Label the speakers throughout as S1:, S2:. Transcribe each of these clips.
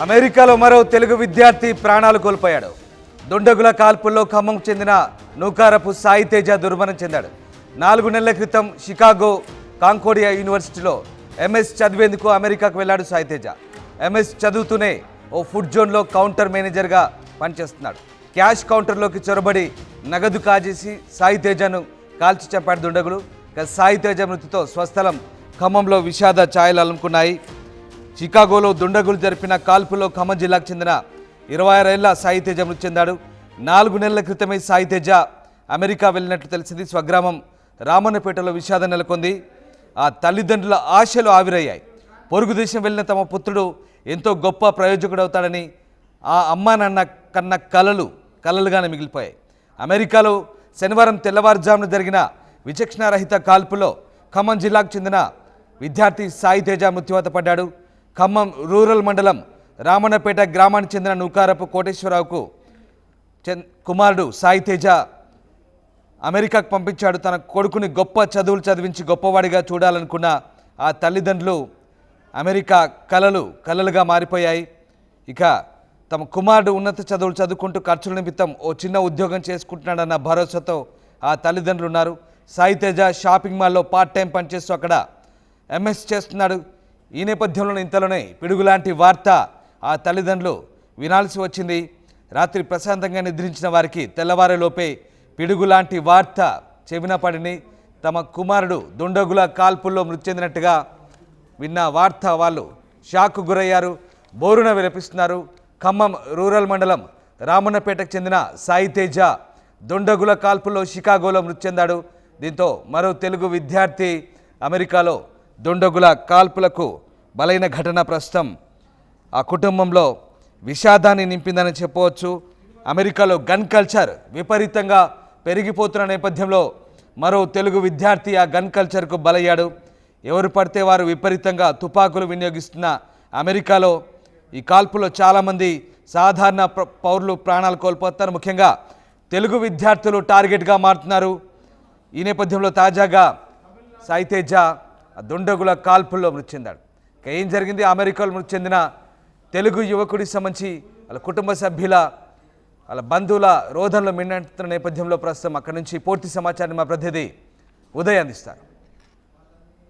S1: అమెరికాలో మరో తెలుగు విద్యార్థి ప్రాణాలు కోల్పోయాడు. దుండగుల కాల్పుల్లో ఖమ్మంకు చెందిన నూకారపు సాయి తేజ దుర్మరణం చెందాడు. 4 నెలల క్రితం షికాగో కాంకోడియా యూనివర్సిటీలో ఎంఎస్ చదివేందుకు అమెరికాకు వెళ్లాడు సాయి తేజ. ఎంఎస్ చదువుతూనే ఓ ఫుడ్ జోన్లో కౌంటర్ మేనేజర్గా పనిచేస్తున్నాడు. క్యాష్ కౌంటర్లోకి చొరబడి నగదు కాజేసి సాయి తేజను కాల్చి చంపాడు దుండగులు. సాయి తేజ మృతితో స్వస్థలం ఖమ్మంలో విషాద ఛాయలు అలుముకున్నాయి. షికాగోలో దుండగులు జరిపిన కాల్పుల్లో ఖమ్మం జిల్లాకు చెందిన 26 ఏళ్ల సాయి తేజ మృతి చెందాడు. 4 నెలల క్రితమే సాయి తేజ అమెరికా వెళ్ళినట్లు తెలిసింది. స్వగ్రామం రామన్నపేటలో విషాదం నెలకొంది. ఆ తల్లిదండ్రుల ఆశలు ఆవిరయ్యాయి. పొరుగు దేశం వెళ్ళిన తమ పుత్రుడు ఎంతో గొప్ప ప్రయోజకుడవుతాడని ఆ అమ్మా నాన్న కన్న కలలుగానే మిగిలిపోయాయి. అమెరికాలో శనివారం తెల్లవారుజామున జరిగిన విచక్షణారహిత కాల్పులో ఖమ్మం జిల్లాకు చెందిన విద్యార్థి సాయి తేజ మృత్యువాత పడ్డాడు. ఖమ్మం రూరల్ మండలం రామన్నపేట గ్రామానికి చెందిన నూకారపు కోటేశ్వరరావుకు కుమారుడు సాయి తేజ అమెరికాకు పంపించాడు. తన కొడుకుని గొప్ప చదువులు చదివించి గొప్పవాడిగా చూడాలనుకున్న ఆ తల్లిదండ్రులు అమెరికా కలలుగా మారిపోయాయి. ఇక తమ కుమారుడు ఉన్నత చదువులు చదువుకుంటూ ఖర్చుల నిమిత్తం ఓ చిన్న ఉద్యోగం చేసుకుంటున్నాడన్న భరోసాతో ఆ తల్లిదండ్రులు ఉన్నారు. సాయి తేజ షాపింగ్ మాల్లో పార్ట్ టైం పనిచేస్తూ అక్కడ ఎంఎస్ చేస్తున్నాడు. ఈ నేపథ్యంలో ఇంతలోనే పిడుగులాంటి వార్త ఆ తల్లిదండ్రులు వినాల్సి వచ్చింది. రాత్రి ప్రశాంతంగా నిద్రించిన వారికి తెల్లవారేలోపే పిడుగులాంటి వార్త చెవిన పడిని. తమ కుమారుడు దుండగుల కాల్పుల్లో మృతి చెందినట్టుగా విన్న వార్త వాళ్ళు షాక్కు గురయ్యారు, బోరున విలపిస్తున్నారు. ఖమ్మం రూరల్ మండలం రామన్నపేటకు చెందిన సాయి తేజ దుండగుల కాల్పుల్లో షికాగోలో మృతి చెందాడు. దీంతో మరో తెలుగు విద్యార్థి అమెరికాలో దుండగుల కాల్పులకు బలైన ఘటన ప్రస్తుతం ఆ కుటుంబంలో విషాదాన్ని నింపిందని చెప్పవచ్చు. అమెరికాలో గన్ కల్చర్ విపరీతంగా పెరిగిపోతున్న నేపథ్యంలో మరో తెలుగు విద్యార్థి ఆ గన్ కల్చర్కు బలయ్యాడు. ఎవరు పడితే వారు విపరీతంగా తుపాకులు వినియోగిస్తున్న అమెరికాలో ఈ కాల్పులో చాలామంది సాధారణ పౌరులు ప్రాణాలు కోల్పోతారు. ముఖ్యంగా తెలుగు విద్యార్థులు టార్గెట్గా మారుతున్నారు. ఈ నేపథ్యంలో తాజాగా సాయి తేజ దుండగుల కాల్పుల్లో మృతి చెందాడు. ఏం జరిగింది? అమెరికాలో మృతి చెందిన తెలుగు యువకుడికి సంబంధించి వాళ్ళ కుటుంబ సభ్యుల వాళ్ళ బంధువుల రోధనలో మిన్నంటున్న నేపథ్యంలో ప్రస్తుతం అక్కడి నుంచి పూర్తి సమాచారాన్ని మా ప్రతినిధి ఉదయ్ అందిస్తారు.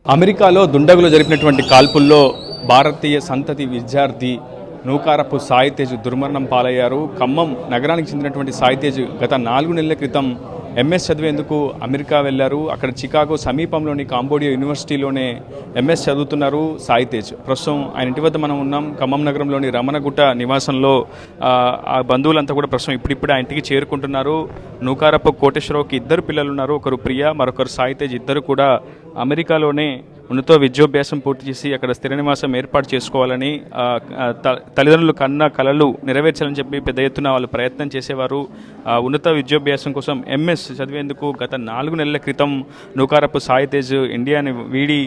S2: అమెరికాలో దుండగులు జరిపినటువంటి కాల్పుల్లో భారతీయ సంతతి విద్యార్థి నూకారపు సాయి తేజ్ దుర్మరణం పాలయ్యారు. ఖమ్మం నగరానికి చెందినటువంటి సాయి తేజ్ గత 4 నెలల క్రితం ఎంఎస్ చదివేందుకు అమెరికా వెళ్లారు. అక్కడ చికాగో సమీపంలోని కాంబోడియా యూనివర్సిటీలోనే ఎంఎస్ చదువుతున్నారు సాయి తేజ్. ప్రస్తుతం ఆయన ఇంటి వద్ద మనం ఉన్నాం. ఖమ్మం నగరంలోని రమణగుట్ట నివాసంలో ఆ బంధువులంతా కూడా ప్రస్తుతం ఇప్పుడిప్పుడు ఆ ఇంటికి చేరుకుంటున్నారు. నూకారపు కోటేశ్వరరావుకి 2 పిల్లలు ఉన్నారు. ఒకరు ప్రియ, మరొకరు సాయి తేజ్. ఇద్దరు కూడా అమెరికాలోనే ఉన్నత విద్యాభ్యాసం పూర్తి చేసి అక్కడ స్థిర నివాసం ఏర్పాటు చేసుకోవాలని తల్లిదండ్రులు కన్న కలలు నెరవేర్చాలని చెప్పి పెద్ద ఎత్తున వాళ్ళు ప్రయత్నం చేసేవారు. ఉన్నత విద్యాభ్యాసం కోసం ఎంఎస్ చదివేందుకు గత 4 నెలల క్రితం నూకారపు సాయి తేజ్ ఇండియాని వీడి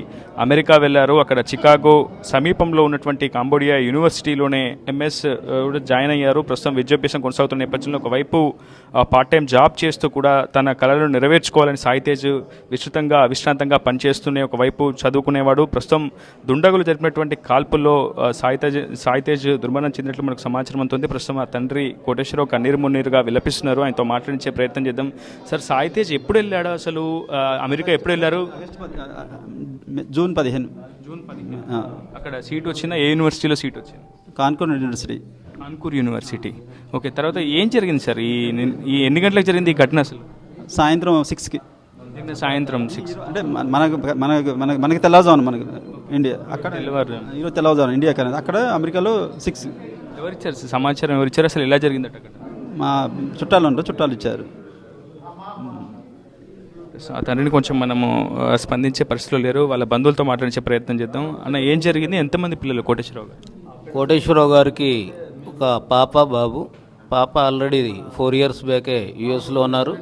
S2: అమెరికా వెళ్లారు. అక్కడ చికాగో సమీపంలో ఉన్నటువంటి కాంబోడియా యూనివర్సిటీలోనే ఎంఎస్ జాయిన్ అయ్యారు. ప్రస్తుతం విద్యాభ్యాసం కొనసాగుతున్న నేపథ్యంలో ఒకవైపు పార్ట్ టైం జాబ్ చేస్తూ కూడా తన కళలను నెరవేర్చుకోవాలని సాయి తేజ్ విశ్రాంతంగా పనిచేస్తూనే ఒకవైపు చదువుకునేవాడు. ప్రస్తుతం దుండగులు జరిపినటువంటి కాల్పుల్లో సాయి తేజ్ దుర్మరణం చెందినట్లు మనకు సమాచారం అందుతుంది. ప్రస్తుతం ఆ తండ్రి కోటేశ్వరరావు కన్నీరు మున్నీరుగా విలపిస్తున్నారు. ఆయనతో మాట్లాడించే ప్రయత్నం చేద్దాం. సార్, సాయి తేజ్ ఎప్పుడు వెళ్ళాడు? అసలు అమెరికా ఎప్పుడు వెళ్ళారు?
S3: జూన్ 15.
S2: అక్కడ సీట్ వచ్చిందా? ఏ యూనివర్సిటీలో సీట్ వచ్చింది?
S3: కాన్పూర్ యూనివర్సిటీ.
S2: ఓకే, తర్వాత ఏం జరిగింది సార్? ఈ ఎన్ని గంటలకు జరిగింది ఈ ఘటన? అసలు
S3: సాయంత్రం 6కి.
S2: సాయంత్రం 6
S3: అంటే మనకి తెల్లవారుజామున మనకి ఇండియా అక్కడ ఈరోజు తెల్లవారుజామున ఇండియా కానీ అక్కడ అమెరికాలో 6.
S2: ఎవరిచ్చారు సమాచారం? ఎవరిచ్చారు? అసలు ఎలా జరిగిందట? అక్కడ
S3: మా చుట్టాలు ఇచ్చారు.
S2: ఆ తండ్రిని కొంచెం మనము స్పందించే పరిస్థితిలో లేరు. వాళ్ళ బంధువులతో మాట్లాడించే ప్రయత్నం చేద్దాం. అన్న, ఏం జరిగింది? ఎంతమంది పిల్లలు
S4: కోటేశ్వరరావు గారికి ఒక పాప, బాబు. పాప ఆల్రెడీ 4 ఇయర్స్ బ్యాకే యూఎస్లో ఉన్నారు.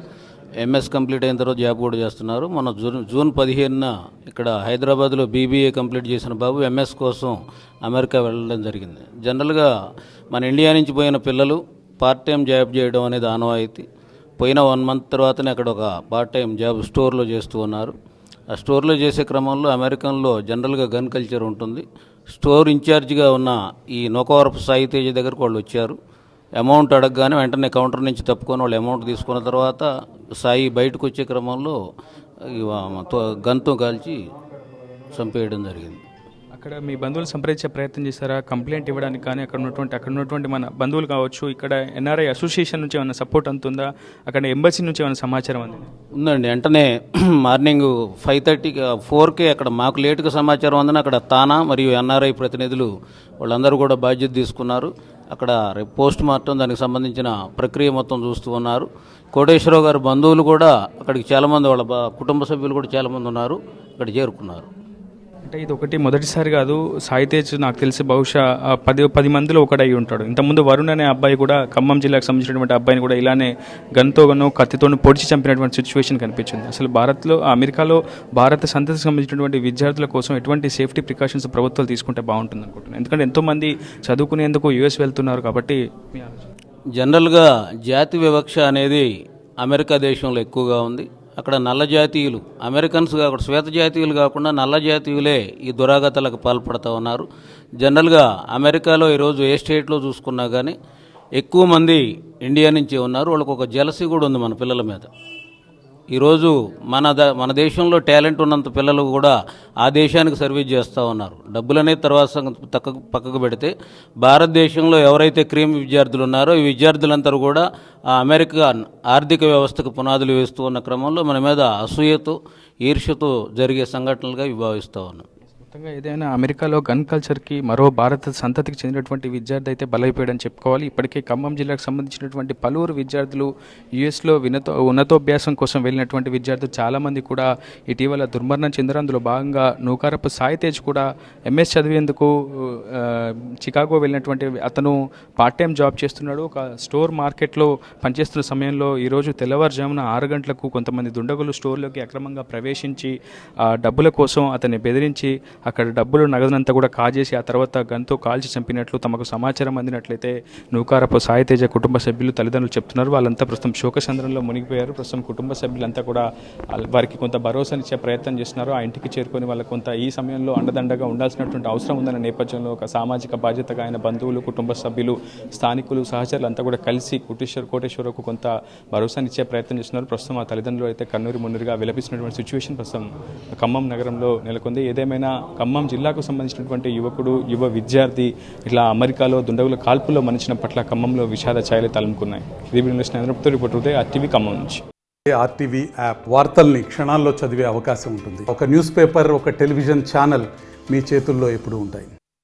S4: ఎంఎస్ కంప్లీట్ అయిన తర్వాత జాబ్ కూడా చేస్తున్నారు. మన జూన్ 15న ఇక్కడ హైదరాబాద్లో బీబీఏ కంప్లీట్ చేసిన బాబు ఎంఎస్ కోసం అమెరికా వెళ్ళడం జరిగింది. జనరల్గా మన ఇండియా నుంచి పోయిన పిల్లలు పార్ట్ టైం జాబ్ చేయడం అనేది ఆనవాయితీ. పోయిన 1 మంత్ తర్వాతనే అక్కడ ఒక పార్ట్ టైం జాబ్ స్టోర్లో చేస్తూ ఉన్నారు. ఆ స్టోర్లో చేసే క్రమంలో అమెరికన్లో జనరల్గా గన్ కల్చర్ ఉంటుంది. స్టోర్ ఇన్ఛార్జిగా ఉన్న ఈ నూకవరపు సాయి తేజ దగ్గరకు వాళ్ళు వచ్చారు. అమౌంట్ అడగగానే వెంటనే కౌంటర్ నుంచి తప్పుకొని వాళ్ళు అమౌంట్ తీసుకున్న తర్వాత సాయి బయటకు వచ్చే క్రమంలో గన్తో కాల్చి చంపేయడం జరిగింది.
S2: అక్కడ మీ బంధువులు సంప్రదించే ప్రయత్నం చేశారా? కంప్లైంట్ ఇవ్వడానికి కానీ అక్కడ ఉన్నటువంటి మన బంధువులు కావచ్చు, ఇక్కడ ఎన్ఆర్ఐ అసోసియేషన్ నుంచి ఏమైనా సపోర్ట్ అందుతుందా? అక్కడ ఎంబసీ నుంచి ఏమైనా సమాచారం అంది?
S4: ఉందండి. వెంటనే మార్నింగ్ 5:30 4కే అక్కడ మాకు లేటుగా సమాచారం అందని అక్కడ తానా మరియు ఎన్ఆర్ఐ ప్రతినిధులు వాళ్ళందరూ కూడా బాధ్యత తీసుకున్నారు. అక్కడ రేపు పోస్ట్ మార్టం దానికి సంబంధించిన ప్రక్రియ మొత్తం చూస్తూ ఉన్నారు. కోటేశ్వరరావు గారి బంధువులు కూడా అక్కడికి చాలామంది, వాళ్ళ కుటుంబ సభ్యులు కూడా చాలామంది ఉన్నారు, అక్కడ చేరుకున్నారు.
S2: అంటే ఇది ఒకటి మొదటిసారి కాదు. సాయి తేజ్ నాకు తెలిసి బహుశా 10 మందిలో ఒకడై ఉంటాడు. ఇంతకుముందు వరుణ్ అనే అబ్బాయి కూడా ఖమ్మం జిల్లాకు సంబంధించినటువంటి అబ్బాయిని కూడా ఇలానే గన్తోనో కత్తితోనూ పొడిచి చంపినటువంటి సిచ్యువేషన్ కనిపించింది. అసలు అమెరికాలో భారత సంతతికి సంబంధించినటువంటి విద్యార్థుల కోసం ఎటువంటి సేఫ్టీ ప్రికాషన్స్ ప్రభుత్వాలు తీసుకుంటే బాగుంటుంది అనుకుంటున్నాను. ఎందుకంటే ఎంతోమంది చదువుకునేందుకు యుఎస్ వెళ్తున్నారు కాబట్టి.
S4: జనరల్గా జాతి వివక్ష అనేది అమెరికా దేశంలో ఎక్కువగా ఉంది. అక్కడ నల్ల జాతీయులు, అమెరికన్స్ అక్కడ శ్వేత జాతీయులు కాకుండా నల్ల జాతీయులే ఈ దురాగతాలకు పాల్పడుతూ ఉన్నారు. జనరల్గా అమెరికాలో ఈరోజు ఏ స్టేట్లో చూసుకున్నా కానీ ఎక్కువ మంది ఇండియా నుంచే ఉన్నారు. వాళ్ళకు ఒక జలసీ కూడా ఉంది మన పిల్లల మీద. ఈరోజు మన దేశంలో టాలెంట్ ఉన్నంత పిల్లలు కూడా ఆ దేశానికి సర్వీస్ చేస్తూ ఉన్నారు. డబ్బులనే తర్వాత పక్కకు పెడితే భారతదేశంలో ఎవరైతే క్రీమ్ విద్యార్థులు ఉన్నారో ఈ విద్యార్థులందరూ కూడా ఆ అమెరికా ఆర్థిక వ్యవస్థకు పునాదులు వేస్తూ ఉన్న క్రమంలో మన మీద అసూయతో ఈర్ష్యతో జరిగే సంఘటనలుగా భావిస్తూ ఉన్నాం.
S2: మొత్తంగా ఏదైనా అమెరికాలో గన్ కల్చర్కి మరో భారత సంతతికి చెందినటువంటి విద్యార్థి అయితే బలైపోయాడని చెప్పుకోవాలి. ఇప్పటికే ఖమ్మం జిల్లాకు సంబంధించినటువంటి పలువురు విద్యార్థులు యుఎస్లో ఉన్నతోభ్యాసం కోసం వెళ్ళినటువంటి విద్యార్థులు చాలామంది కూడా ఇటీవల దుర్మరణం చెందారు. అందులో భాగంగా నూకారపు సాయి తేజ్ కూడా ఎంఎస్ చదివేందుకు చికాగో వెళ్ళినటువంటి అతను పార్ట్ టైం జాబ్ చేస్తున్నాడు. ఒక స్టోర్ మార్కెట్లో పనిచేస్తున్న సమయంలో ఈరోజు తెల్లవారుజామున 6 గంటలకు కొంతమంది దుండగులు స్టోర్లోకి అక్రమంగా ప్రవేశించి డబ్బుల కోసం అతన్ని బెదిరించి అక్కడ డబ్బులు నగదునంతా కూడా కాజేసి ఆ తర్వాత గన్తో కాల్చి చంపినట్లు తమకు సమాచారం అందినట్లయితే నూకారపు సాయి తేజ కుటుంబ సభ్యులు తల్లిదండ్రులు చెప్తున్నారు. వాళ్ళంతా ప్రస్తుతం శోకసంద్రంలో మునిగిపోయారు. ప్రస్తుతం కుటుంబ సభ్యులంతా కూడా వారికి కొంత భరోసానిచ్చే ప్రయత్నం చేస్తున్నారు. ఆ ఇంటికి చేరుకొని వాళ్ళకు కొంత ఈ సమయంలో అండదండగా ఉండాల్సినటువంటి అవసరం ఉందన్న నేపథ్యంలో ఒక సామాజిక బాధ్యతగా ఆయన బంధువులు, కుటుంబ సభ్యులు, స్థానికులు, సహచరులు అంతా కూడా కలిసి కోటేశ్వరకు కొంత భరోసానిచ్చే ప్రయత్నం చేస్తున్నారు. ప్రస్తుతం ఆ తల్లిదండ్రులు అయితే కన్నూరి మున్నూరుగా విలపిస్తున్నటువంటి సిచ్యువేషన్ ప్రస్తుతం ఖమ్మం నగరంలో నెలకొంది. ఏదేమైనా ఖమ్మం జిల్లాకు సంబంధించినటువంటి యువ విద్యార్థి ఇట్లా అమెరికాలో దుండగుల కాల్పుల్లో మరణించిన పట్ల ఖమ్మంలో విషాద ఛాయలు తలుముకున్నాయి. రిపోర్టర్ ఉదయ్ RTV ఖమ్మం నుంచి.
S5: RTV యాప్ వార్తల్ని క్షణాల్లో చదివే అవకాశం ఉంటుంది. ఒక న్యూస్ పేపర్, ఒక టెలివిజన్ ఛానల్ మీ చేతుల్లో ఎప్పుడూ ఉంటాయి.